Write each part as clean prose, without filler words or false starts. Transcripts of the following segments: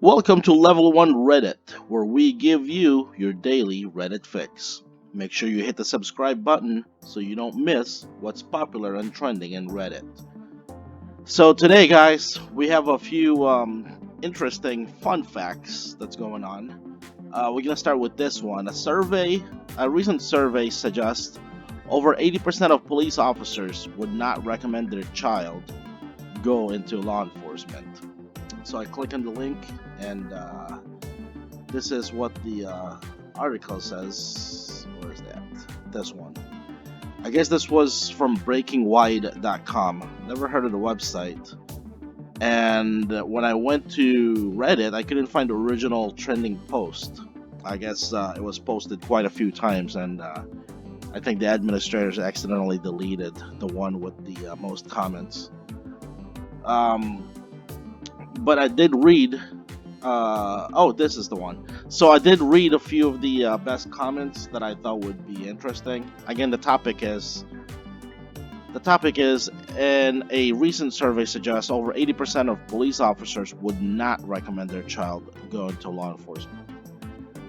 Welcome to Level 1 Reddit, where we give you your daily Reddit fix. Make sure you hit the subscribe button so you don't miss what's popular and trending in Reddit. So today, guys, we have a few interesting fun facts that's going on. We're gonna start with this one. A recent survey suggests over 80% of police officers would not recommend their child go into law enforcement. So I click on the link, and this is what the article says. Where is that? This one. I guess this was from breakingwide.com. Never heard of the website. And when I went to Reddit, I couldn't find the original trending post. I guess it was posted quite a few times, and I think the administrators accidentally deleted the one with the most comments. But I did read. This is the one. So I did read a few of the best comments that I thought would be interesting. Again, the topic is, and a recent survey suggests over 80% of police officers would not recommend their child go into law enforcement.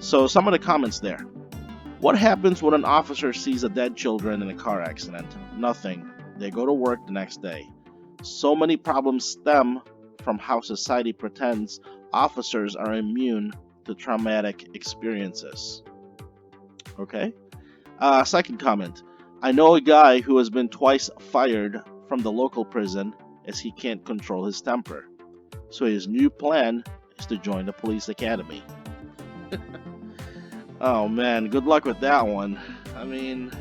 So some of the comments there. What happens when an officer sees a dead children in a car accident? Nothing. They go to work the next day. So many problems stem from how society pretends officers are immune to traumatic experiences. Okay? Second comment. I know a guy who has been twice fired from the local prison as he can't control his temper. So his new plan is to join the police academy. Oh man, good luck with that one. I mean,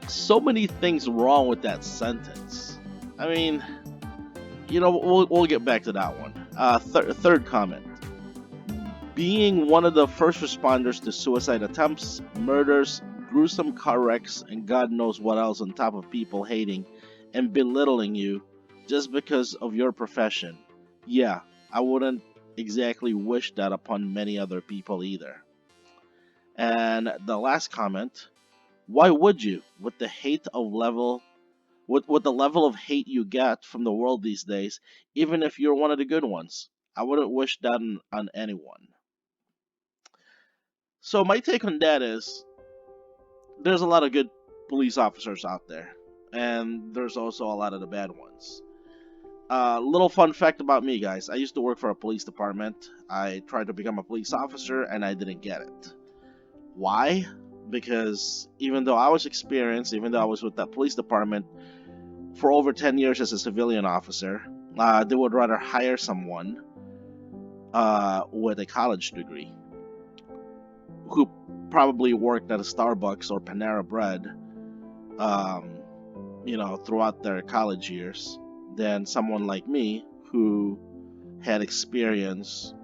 so many things wrong with that sentence. I mean, we'll get back to that one. Third comment. Being one of the first responders to suicide attempts, murders, gruesome car wrecks, and God knows what else on top of people hating and belittling you just because of your profession. Yeah, I wouldn't exactly wish that upon many other people either. And the last comment. Why would you? With the level of hate you get from the world these days, even if you're one of the good ones. I wouldn't wish that on anyone. So my take on that is there's a lot of good police officers out there, and there's also a lot of the bad ones. Little fun fact about me, guys. I used to work for a police department. I tried to become a police officer, and I didn't get it. Why? Because even though I was experienced, even though I was with that police department for over 10 years as a civilian officer, they would rather hire someone with a college degree who probably worked at a Starbucks or Panera Bread, throughout their college years, than someone like me who had experience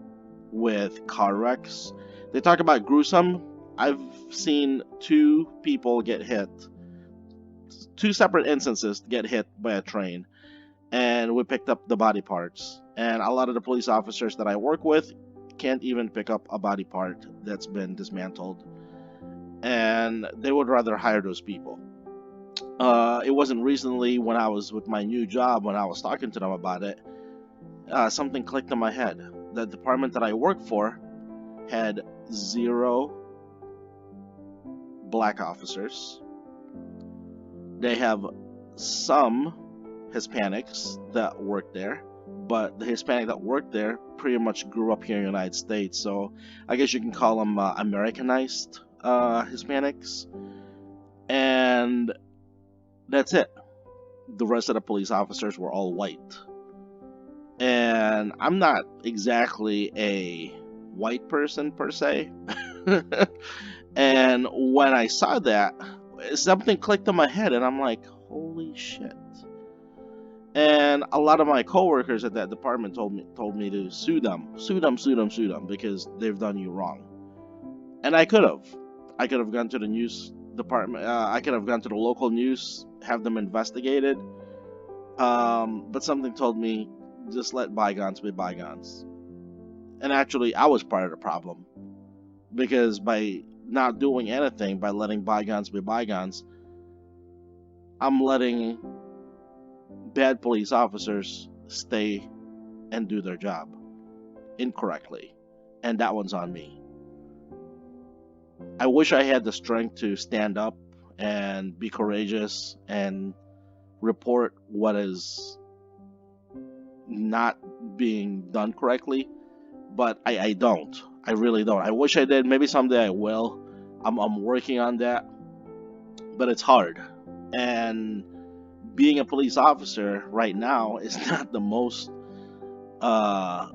with car wrecks. They talk about gruesome. I've seen two people get hit, two separate instances get hit by a train, and we picked up the body parts. And a lot of the police officers that I work with can't even pick up a body part that's been dismantled, and they would rather hire those people. It wasn't recently when I was with my new job, when I was talking to them about it, something clicked in my head. The department that I work for had 0 black officers. They have some Hispanics that work there, but the Hispanic that worked there pretty much grew up here in the United States, so I guess you can call them Americanized Hispanics. And that's it. The rest of the police officers were all white. And I'm not exactly a white person per se. And when I saw that, something clicked in my head, and I'm like, holy shit. And a lot of my coworkers at that department told me to sue them, because they've done you wrong. And I could have gone to the news department. I could have gone to the local news, have them investigated. But something told me just let bygones be bygones. And actually, I was part of the problem, because by not doing anything, by letting bygones be bygones, I'm letting bad police officers stay and do their job. incorrectly, and that one's on me. I wish I had the strength to stand up and be courageous and report what is not being done correctly, but I don't. I really don't. I wish I did. Maybe someday I will. I'm working on that, but it's hard. And being a police officer right now is not the most uh,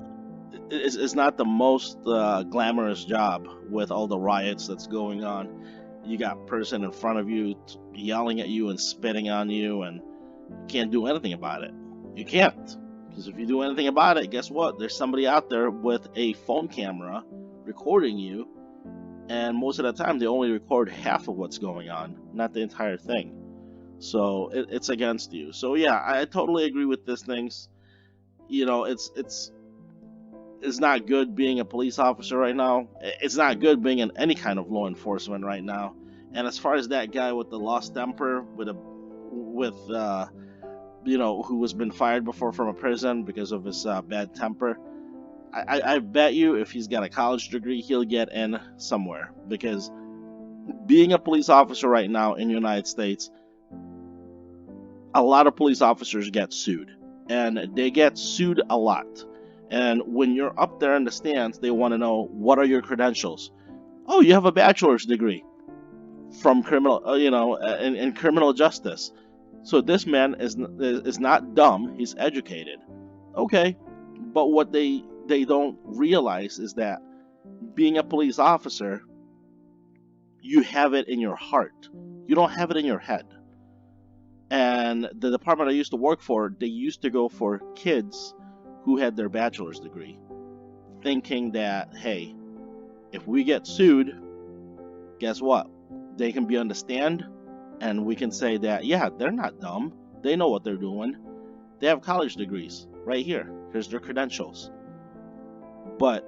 is not the most glamorous job with all the riots that's going on. You got a person in front of you yelling at you and spitting on you, and you can't do anything about it. You can't. Because if you do anything about it, guess what? There's somebody out there with a phone camera recording you, and most of the time they only record half of what's going on, not the entire thing. So it's against you. So yeah, I totally agree with these things. It's not good being a police officer right now. It's not good being in any kind of law enforcement right now. And as far as that guy with the lost temper, who has been fired before from a prison because of his bad temper, I bet you if he's got a college degree, he'll get in somewhere. Because being a police officer right now in the United States, a lot of police officers get sued. And they get sued a lot. And when you're up there in the stands, they want to know, what are your credentials? Oh, you have a bachelor's degree from in criminal justice. So this man is not dumb. He's educated. Okay, but what they don't realize is that being a police officer, you have it in your heart. You don't have it in your head. And the department I used to work for, they used to go for kids who had their bachelor's degree, thinking that, hey, if we get sued, guess what? They can be on the stand, and we can say that, yeah, they're not dumb. They know what they're doing. They have college degrees right here. Here's their credentials. But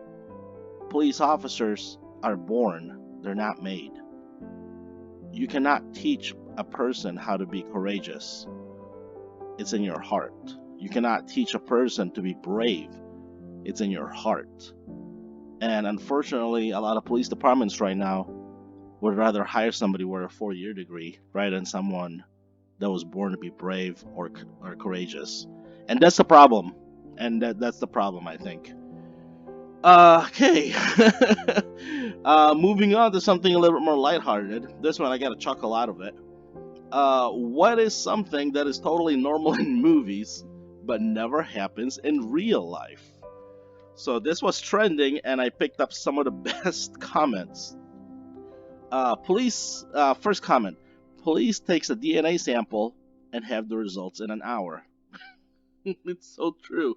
police officers are born. They're not made. You cannot teach a person how to be courageous. It's in your heart. You cannot teach a person to be brave. It's in your heart. And unfortunately, a lot of police departments right now would rather hire somebody with a 4-year degree rather than someone that was born to be brave or courageous. And that's the problem. And that's the problem, I think. Okay. Moving on to something a little bit more lighthearted. This one, I got a chuckle out of it. What is something that is totally normal in movies but never happens in real life? So this was trending, and I picked up some of the best comments. First comment: police takes a DNA sample and have the results in an hour. It's so true.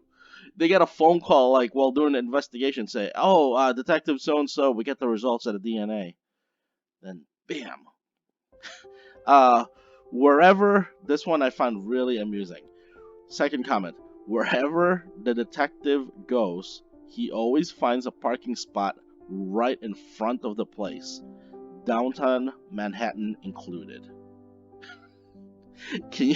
They get a phone call like while doing the investigation, say, "Oh, Detective so and so, we get the results of the DNA." Then, bam. Wherever, this one I found really amusing. Second comment: wherever the detective goes, he always finds a parking spot right in front of the place, downtown Manhattan included. Can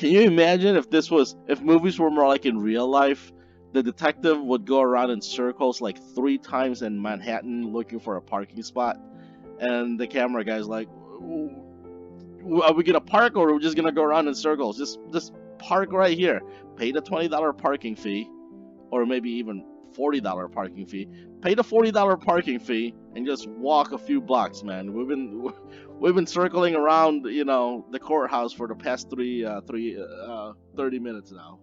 you imagine if movies were more like in real life? The detective would go around in circles like 3 times in Manhattan looking for a parking spot, and the camera guy's like, are we gonna park or are we just gonna go around in circles? Just park right here. Pay the $20 parking fee, or maybe even $40 parking fee. Pay the $40 parking fee and just walk a few blocks, man. We've been circling around, the courthouse for the past 30 minutes now.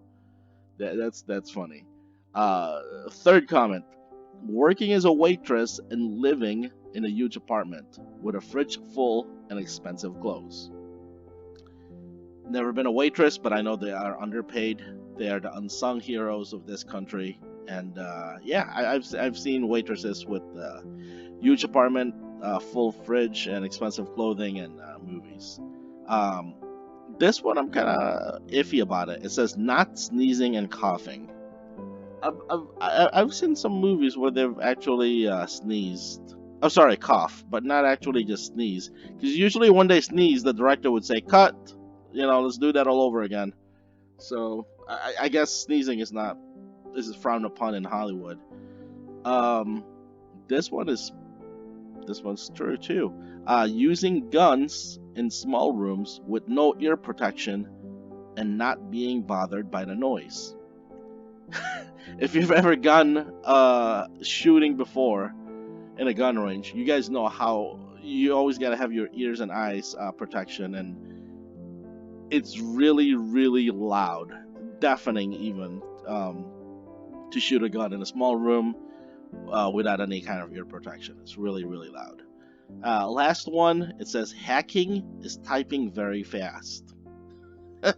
That's funny. Third comment: working as a waitress and living in a huge apartment with a fridge full and expensive clothes. Never been a waitress, but I know they are underpaid. They are the unsung heroes of this country. And I've seen waitresses with huge apartment, full fridge, and expensive clothing in movies. This one I'm kind of iffy about it. It says not sneezing and coughing. I've seen some movies where they've actually sneezed. Oh, sorry, cough, but not actually just sneeze. Because usually when they sneeze, the director would say, "Cut." Let's do that all over again. So I guess sneezing is frowned upon in Hollywood. Um, this one is this one's true too. Using guns in small rooms with no ear protection and not being bothered by the noise. If you've ever gone shooting before in a gun range, you guys know how you always gotta have your ears and eyes protection, and it's really, really loud, deafening even, to shoot a gun in a small room without any kind of ear protection. It's really, really loud. Last one, it says hacking is typing very fast. uh,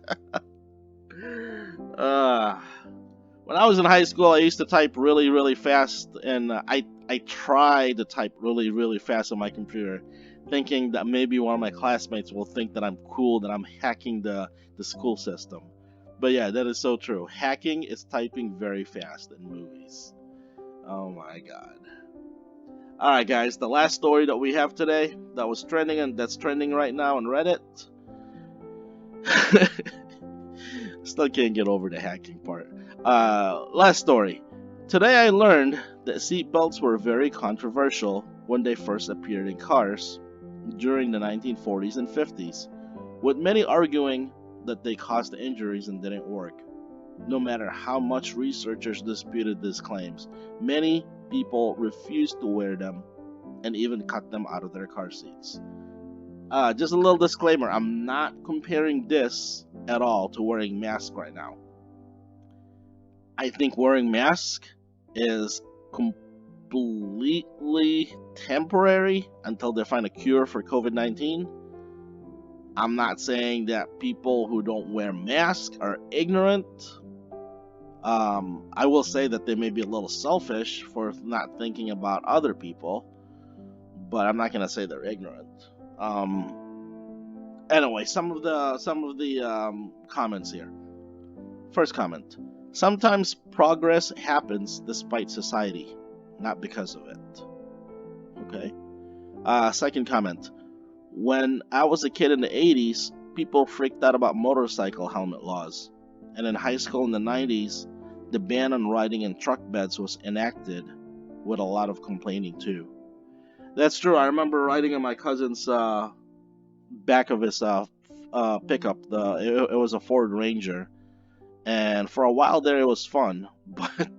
when I was in high school, I used to type really, really fast, and I tried to type really, really fast on my computer, thinking that maybe one of my classmates will think that I'm cool, that I'm hacking the school system. But yeah, that is so true. Hacking is typing very fast in movies. Oh my god. Alright guys, the last story that we have today that was trending and that's trending right now on Reddit. Still can't get over the hacking part. Last story. Today I learned that seatbelts were very controversial when they first appeared in cars during the 1940s and 50s, with many arguing that they caused injuries and didn't work. No matter how much researchers disputed these claims, many people refused to wear them and even cut them out of their car seats. Just a little disclaimer, I'm not comparing this at all to wearing masks right now. I think wearing masks is completely temporary until they find a cure for COVID-19. I'm not saying that people who don't wear masks are ignorant. I will say that they may be a little selfish for not thinking about other people, but I'm not gonna say they're ignorant. Anyway, some of the comments here. First comment: sometimes progress happens despite society, not because of it. Okay. Second comment: when I was a kid in the 80s, people freaked out about motorcycle helmet laws, and in high school in the 90s, the ban on riding in truck beds was enacted, with a lot of complaining too. That's true. I remember riding in my cousin's back of his pickup. It was a Ford Ranger, and for a while there it was fun, but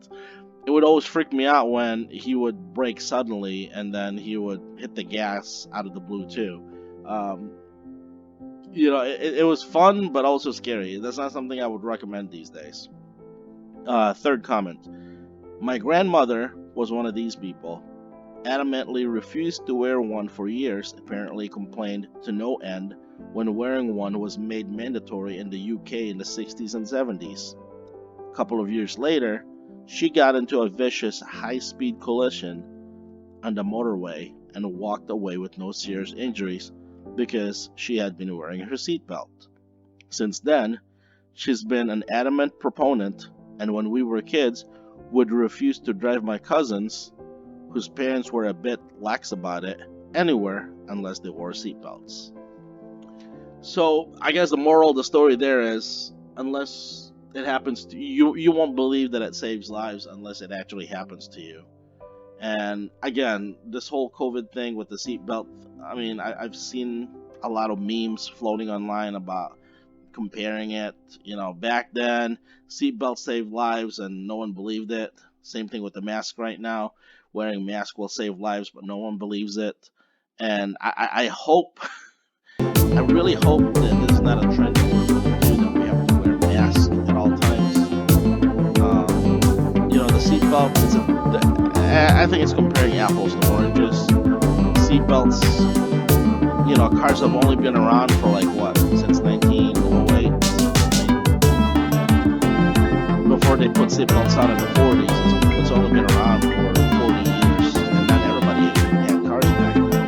it would always freak me out when he would brake suddenly and then he would hit the gas out of the blue too. It was fun but also scary. That's not something I would recommend these days. Third comment: my grandmother was one of these people. Adamantly refused to wear one for years, apparently complained to no end when wearing one was made mandatory in the UK in the 60s and 70s. A couple of years later, she got into a vicious high-speed collision on the motorway and walked away with no serious injuries because she had been wearing her seatbelt. Since then, she's been an adamant proponent, and when we were kids, would refuse to drive my cousins, whose parents were a bit lax about it, anywhere unless they wore seatbelts. So I guess the moral of the story there is, unless it happens to you, you won't believe that it saves lives unless it actually happens to you. And again, this whole COVID thing with the seatbelt, I mean, I've seen a lot of memes floating online about comparing it. Back then, seatbelts saved lives and no one believed it. Same thing with the mask right now. Wearing mask will save lives, but no one believes it. And I hope, I really hope that this is not a trend that we're going to do, that we have to wear masks at all times. The seatbelt, I think it's comparing apples to oranges. Seatbelts, cars have only been around for since 1908. Before they put seatbelts on in the 40s, it's only been around for 40 years, and not everybody had cars back then.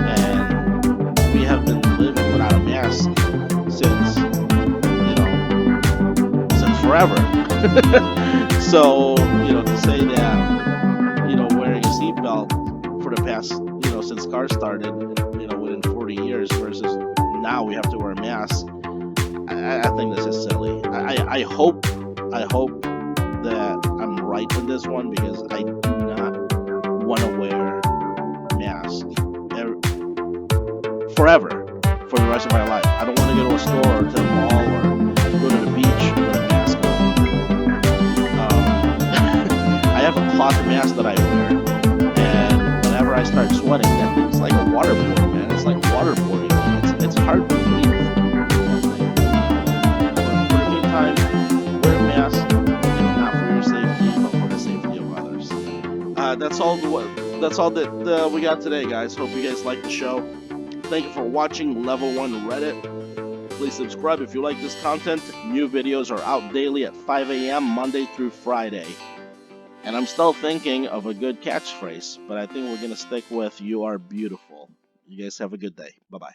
And we have been living without a mask since forever. So, to say that, wearing a seatbelt for the past, since cars started, within 40 years versus now we have to wear a mask, I think this is silly. I hope that I'm right light in this one because I do not want to wear mask forever for the rest of my life. I don't want to go to a store or to the mall or go to the beach with a mask on. I have a cloth mask that I wear, and whenever I start sweating, that thing's like a waterboard, man. It's like waterboarding. It's hard to breathe. For the meantime, wear a mask, if not for your safety, but for the safety of others. That's all that we got today, guys. Hope you guys like the show. Thank you for watching Level 1 Reddit. Please subscribe if you like this content. New videos are out daily at 5 a.m. Monday through Friday. And I'm still thinking of a good catchphrase, but I think we're going to stick with "You are beautiful." You guys have a good day. Bye-bye.